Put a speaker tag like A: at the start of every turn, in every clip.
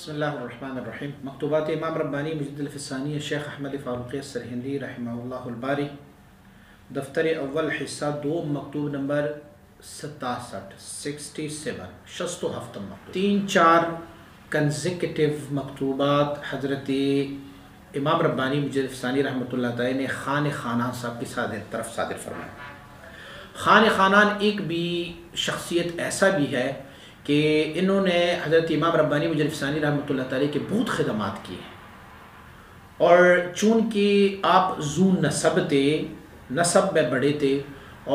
A: بسم اللہ الرحمن الرحیم۔ مکتوبات امام ربانی مجد الفسانی شیخ احمد فاروقی السرہندی رحمہ اللہ الباری، دفتر اول حصہ 2، مکتوب نمبر 67 مکتوب 3-4 کنزیکٹیو مکتوبات حضرت امام ربانی مجد الفسانی رحمۃ اللہ تعالی نے خان خانان صاحب کی طرف صادر فرمایا۔ خان خانان ایک بھی شخصیت ایسا بھی ہے کہ انہوں نے حضرت امام ربانی مجد الفسانی رحمۃ اللہ تعالی کے بہت خدمات کیے ہیں، اور چونکہ آپ ذو نسب تھے، نسب میں بڑے تھے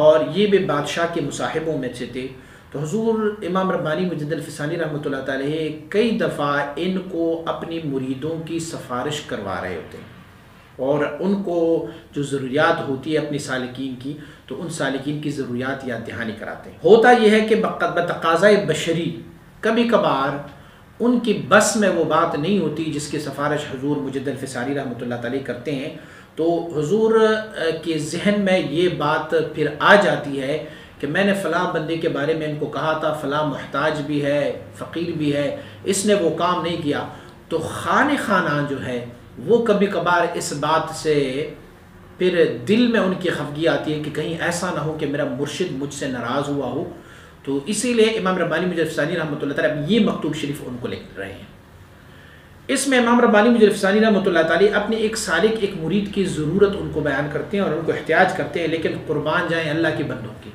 A: اور یہ بھی بادشاہ کے مصاحبوں میں سے تھے، تو حضور امام ربانی مجد الفسانی رحمۃ اللہ تعالی کئی دفعہ ان کو اپنی مریدوں کی سفارش کروا رہے ہوتے ہیں، اور ان کو جو ضروریات ہوتی ہے اپنی سالکین کی، تو ان سالکین کی ضروریات یاد دہانی کراتے ہیں۔ ہوتا یہ ہے کہ بتقاضۂ بشری کبھی کبھار ان کی بس میں وہ بات نہیں ہوتی جس کی سفارش حضور مجد الفسانی رحمۃ اللہ تعالی کرتے ہیں، تو حضور کے ذہن میں یہ بات پھر آ جاتی ہے کہ میں نے فلاں بندے کے بارے میں ان کو کہا تھا، فلاں محتاج بھی ہے، فقیر بھی ہے، اس نے وہ کام نہیں کیا، تو خان خانان جو ہے وہ کبھی کبھار اس بات سے پھر دل میں ان کی خفگی آتی ہے کہ کہیں ایسا نہ ہو کہ میرا مرشد مجھ سے ناراض ہوا ہو، تو اسی لیے امام ربانی مجد الفسانی رحمۃ اللہ تعالی اب یہ مکتوب شریف ان کو لکھ رہے ہیں۔ اس میں امام ربانی مجد الفسانی رحمۃ اللہ تعالی اپنے ایک سالک، ایک مرید کی ضرورت ان کو بیان کرتے ہیں اور ان کو احتیاج کرتے ہیں، لیکن قربان جائیں اللہ کے بندوں کی،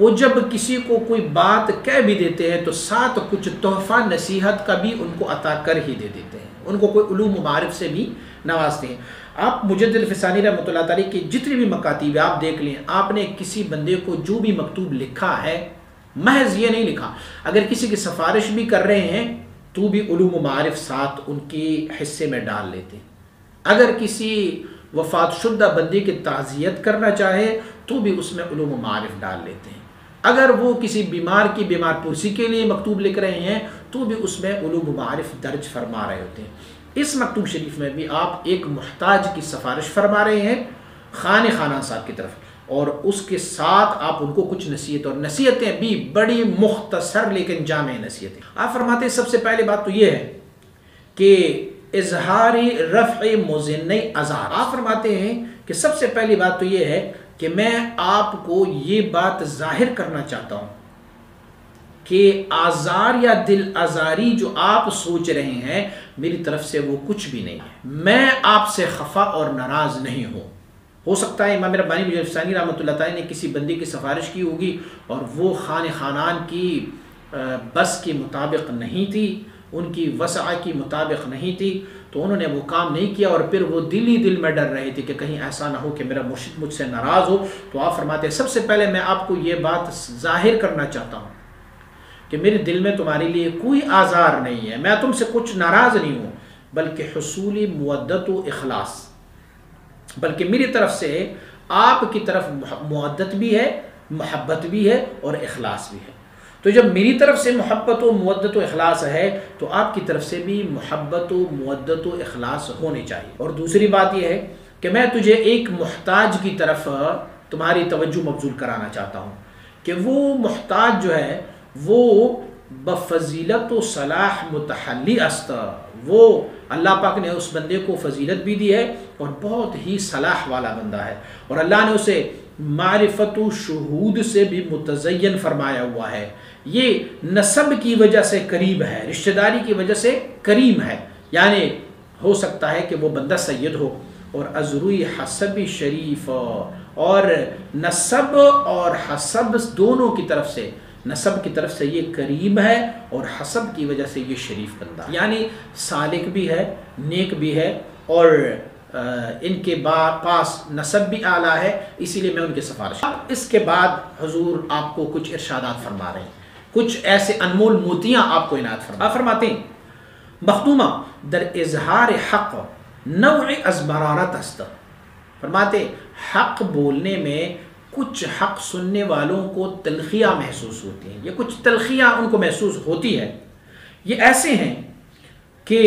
A: وہ جب کسی کو کوئی بات کہہ بھی دیتے ہیں تو ساتھ کچھ تحفہ نصیحت کا بھی ان کو عطا کر ہی دے دیتے ہیں، ان کو کوئی علوم و معارف سے بھی نوازتے ہیں۔ آپ مجد الفسانی رحمۃ اللہ تعالی کی جتنی بھی مکاتیب آپ دیکھ لیں، آپ نے کسی بندے کو جو بھی مکتوب لکھا ہے محض یہ نہیں لکھا، اگر کسی کی سفارش بھی کر رہے ہیں تو بھی علوم و معارف ساتھ ان کی حصے میں ڈال لیتے ہیں، اگر کسی وفات شدہ بندے کی تعزیت کرنا چاہے تو بھی اس میں علوم و معارف ڈال لیتے ہیں، اگر وہ کسی بیمار کی بیمار پرسی کے لیے مکتوب لکھ رہے ہیں تو بھی اس میں علوم و معارف درج فرما رہے ہوتے ہیں۔ اس مکتوب شریف میں بھی آپ ایک محتاج کی سفارش فرما رہے ہیں خان خانان صاحب کی طرف، اور اس کے ساتھ آپ ان کو کچھ نصیحت، اور نصیحتیں بھی بڑی مختصر لیکن جامع نصیحتیں۔ آپ فرماتے ہیں سب سے پہلے بات تو یہ ہے کہ اظہار رفع مزن ازار، آپ فرماتے ہیں کہ سب سے پہلی بات تو یہ ہے کہ میں آپ کو یہ بات ظاہر کرنا چاہتا ہوں کہ آزار یا دل آزاری جو آپ سوچ رہے ہیں میری طرف سے وہ کچھ بھی نہیں ہے، میں آپ سے خفا اور ناراض نہیں ہوں۔ ہو سکتا ہے امام ربانی مجد الفسانی رحمۃ اللہ تعالی نے کسی بندے کی سفارش کی ہوگی اور وہ خان خانان کی بس کے مطابق نہیں تھی، ان کی وسع کی مطابق نہیں تھی، تو انہوں نے وہ کام نہیں کیا، اور پھر وہ دل ہی دل میں ڈر رہے تھے کہ کہیں ایسا نہ ہو کہ میرا مرشد مجھ سے ناراض ہو، تو آپ فرماتے ہیں سب سے پہلے میں آپ کو یہ بات ظاہر کرنا چاہتا ہوں کہ میرے دل میں تمہارے لیے کوئی آزار نہیں ہے، میں تم سے کچھ ناراض نہیں ہوں، بلکہ حصول مودت و اخلاص، بلکہ میری طرف سے آپ کی طرف مودت بھی ہے، محبت بھی ہے اور اخلاص بھی ہے، تو جب میری طرف سے محبت و مودت و اخلاص ہے تو آپ کی طرف سے بھی محبت و مودت و اخلاص ہونے چاہیے۔ اور دوسری بات یہ ہے کہ میں تجھے ایک محتاج کی طرف تمہاری توجہ مبذول کرانا چاہتا ہوں کہ وہ محتاج جو ہے وہ بفضیلت و صلاح متحلی است، وہ اللہ پاک نے اس بندے کو فضیلت بھی دی ہے اور بہت ہی صلاح والا بندہ ہے، اور اللہ نے اسے معرفت و شہود سے بھی متزین فرمایا ہوا ہے، یہ نسب کی وجہ سے قریب ہے، رشتہ داری کی وجہ سے کریم ہے، یعنی ہو سکتا ہے کہ وہ بندہ سید ہو، اور ازروی حسب شریف، اور نسب اور حسب دونوں کی طرف سے، نسب کی طرف سے یہ کریم ہے اور حسب کی وجہ سے یہ شریف بندہ، یعنی سالک بھی ہے، نیک بھی ہے، اور ان کے پاس نسب بھی اعلیٰ ہے، اسی لیے میں ان کی سفارش کرتا ہوں۔ اس کے بعد حضور آپ کو کچھ ارشادات فرما رہے ہیں، کچھ ایسے انمول موتیاں آپ کو عنایت فرماتے ہیں۔ مخدومہ در اظہار حق نوع از مرارت است، فرماتے حق بولنے میں کچھ حق سننے والوں کو تلخیاں محسوس ہوتی ہیں، یہ کچھ تلخیاں ان کو محسوس ہوتی ہے، یہ ایسے ہیں کہ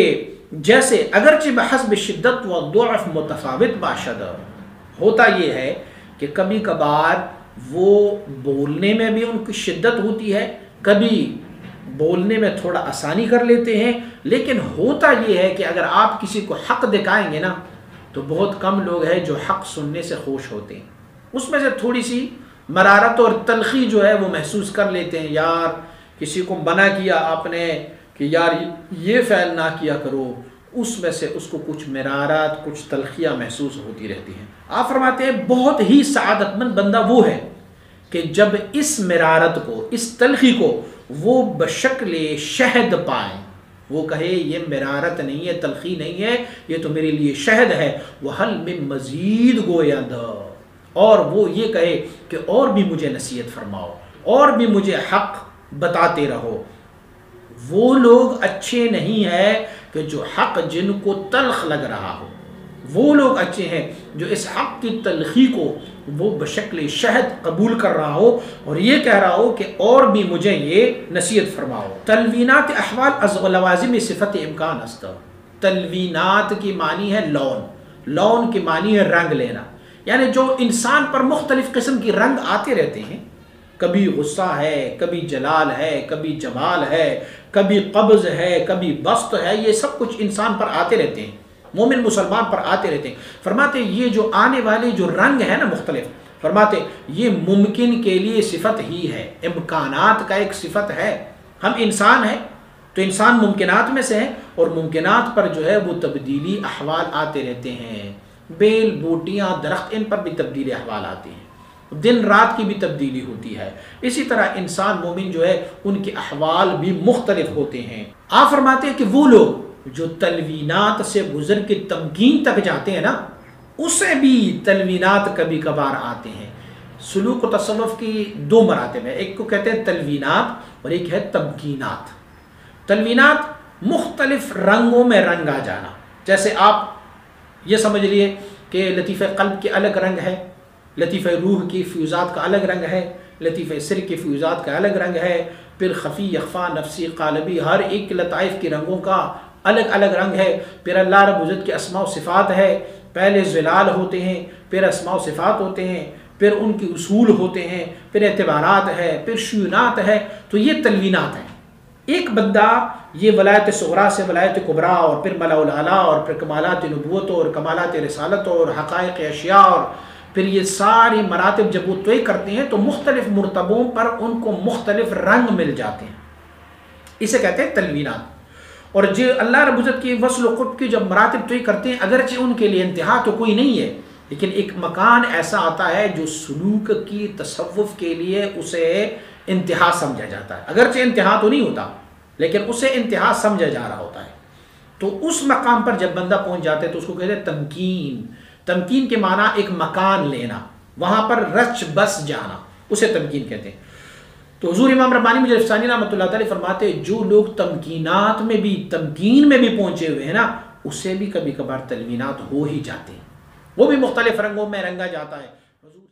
A: جیسے اگرچہ بحسب شدت و ضعف متفاوت باشد، ہوتا یہ ہے کہ کبھی کبھار وہ بولنے میں بھی ان کی شدت ہوتی ہے، کبھی بولنے میں تھوڑا آسانی کر لیتے ہیں، لیکن ہوتا یہ ہے کہ اگر آپ کسی کو حق دکھائیں گے نا تو بہت کم لوگ ہیں جو حق سننے سے خوش ہوتے ہیں، اس میں سے تھوڑی سی مرارت اور تلخی جو ہے وہ محسوس کر لیتے ہیں. یار کسی کو منع کیا آپ نے کہ یار یہ فعل نہ کیا کرو، اس میں سے اس کو کچھ مرارات، کچھ تلخیاں محسوس ہوتی رہتی ہیں. آپ فرماتے ہیں بہت ہی سعادت مند بندہ وہ ہے کہ جب اس مرارت کو، اس تلخی کو وہ بشکل شہد پائیں، وہ کہے یہ مرارت نہیں ہے، تلخی نہیں ہے، یہ تو میرے لیے شہد ہے. وَهَلْ مِن مزید گوید، اور وہ یہ کہے کہ اور بھی مجھے نصیحت فرماؤ، اور بھی مجھے حق بتاتے رہو. وہ لوگ اچھے نہیں ہیں کہ جو حق جن کو تلخ لگ رہا ہو، وہ لوگ اچھے ہیں جو اس حق کی تلخی کو وہ بشکل شہد قبول کر رہا ہو اور یہ کہہ رہا ہو کہ اور بھی مجھے یہ نصیحت فرماؤ. تلوینات احوال از لوازم صفت امکان است. تلوینات کی معنی ہے لون، لون کی معنی ہے رنگ لینا، یعنی جو انسان پر مختلف قسم کی رنگ آتے رہتے ہیں، کبھی غصہ ہے، کبھی جلال ہے، کبھی جمال ہے، کبھی قبض ہے، کبھی بسط ہے، یہ سب کچھ انسان پر آتے رہتے ہیں، مومن مسلمان پر آتے رہتے ہیں. فرماتے یہ جو آنے والے جو رنگ ہے نا مختلف، فرماتے یہ ممکن کے لیے صفت ہی ہے، امکانات کا ایک صفت ہے. ہم انسان ہیں تو انسان ممکنات میں سے ہیں، اور ممکنات پر جو ہے وہ تبدیلی احوال آتے رہتے ہیں. بیل بوٹیاں درخت، ان پر بھی تبدیلی احوال آتے ہیں، دن رات کی بھی تبدیلی ہوتی ہے. اسی طرح انسان مومن جو ہے ان کے احوال بھی مختلف ہوتے ہیں. آپ فرماتے ہیں کہ وہ لوگ جو تلوینات سے گزر کے تمکین تک جاتے ہیں نا، اسے بھی تلوینات کبھی کبھار آتے ہیں. سلوک و تصوف کی دو مراتب ہیں، ایک کو کہتے ہیں تلوینات اور ایک ہے تمکینات. تلوینات مختلف رنگوں میں رنگا جانا، جیسے آپ یہ سمجھ لیے کہ لطیفہ قلب کے الگ رنگ ہے، لطیفہ روح کی فیوزات کا الگ رنگ ہے، لطیفہ سر کی فیوزات کا الگ رنگ ہے، پھر خفی، یخفا، نفسی، قالبی، ہر ایک لطائف کی رنگوں کا الگ الگ رنگ ہے. پھر اللہ رب العزت کے اسماء و صفات ہے، پہلے ظلال ہوتے ہیں، پھر اسماء و صفات ہوتے ہیں، پھر ان کی اصول ہوتے ہیں، پھر اعتبارات ہے، پھر شیونات ہے. تو یہ تلوینات ہیں. ایک بندہ یہ ولایت صغریٰ سے ولایت کبریٰ اور پھر ملاء الاعلیٰ اور پھر کمالات نبوت اور کمالات رسالت اور حقائق اشیاء اور پھر یہ ساری مراتب جب وہ طے کرتے ہیں تو مختلف مرتبوں پر ان کو مختلف رنگ مل جاتے ہیں، اسے کہتے ہیں تلوینات. اور جو اللہ رب العزت کی وصل و قرب کی جب مراتب طے کرتے ہیں، اگرچہ ان کے لیے انتہا تو کوئی نہیں ہے، لیکن ایک مکان ایسا آتا ہے جو سلوک کی تصوف کے لیے اسے انتہا سمجھا جاتا ہے. اگرچہ انتہا تو نہیں ہوتا لیکن اسے انتہا سمجھا جا رہا ہوتا ہے. تو اس مقام پر جب بندہ پہنچ جاتا ہے تو اس کو کہتے ہیں تمکین. تمکین کے معنی ایک مکان لینا، وہاں پر رچ بس جانا، اسے تمکین کہتے ہیں. تو حضور امام ربانی مجدد افسانی رحمۃ اللہ تعالی فرماتے ہیں جو لوگ تمکینات میں بھی، تمکین میں بھی پہنچے ہوئے ہیں نا، اسے بھی کبھی کبھار تلوینات ہو ہی جاتے ہیں، وہ بھی مختلف رنگوں میں رنگا جاتا ہے. حضور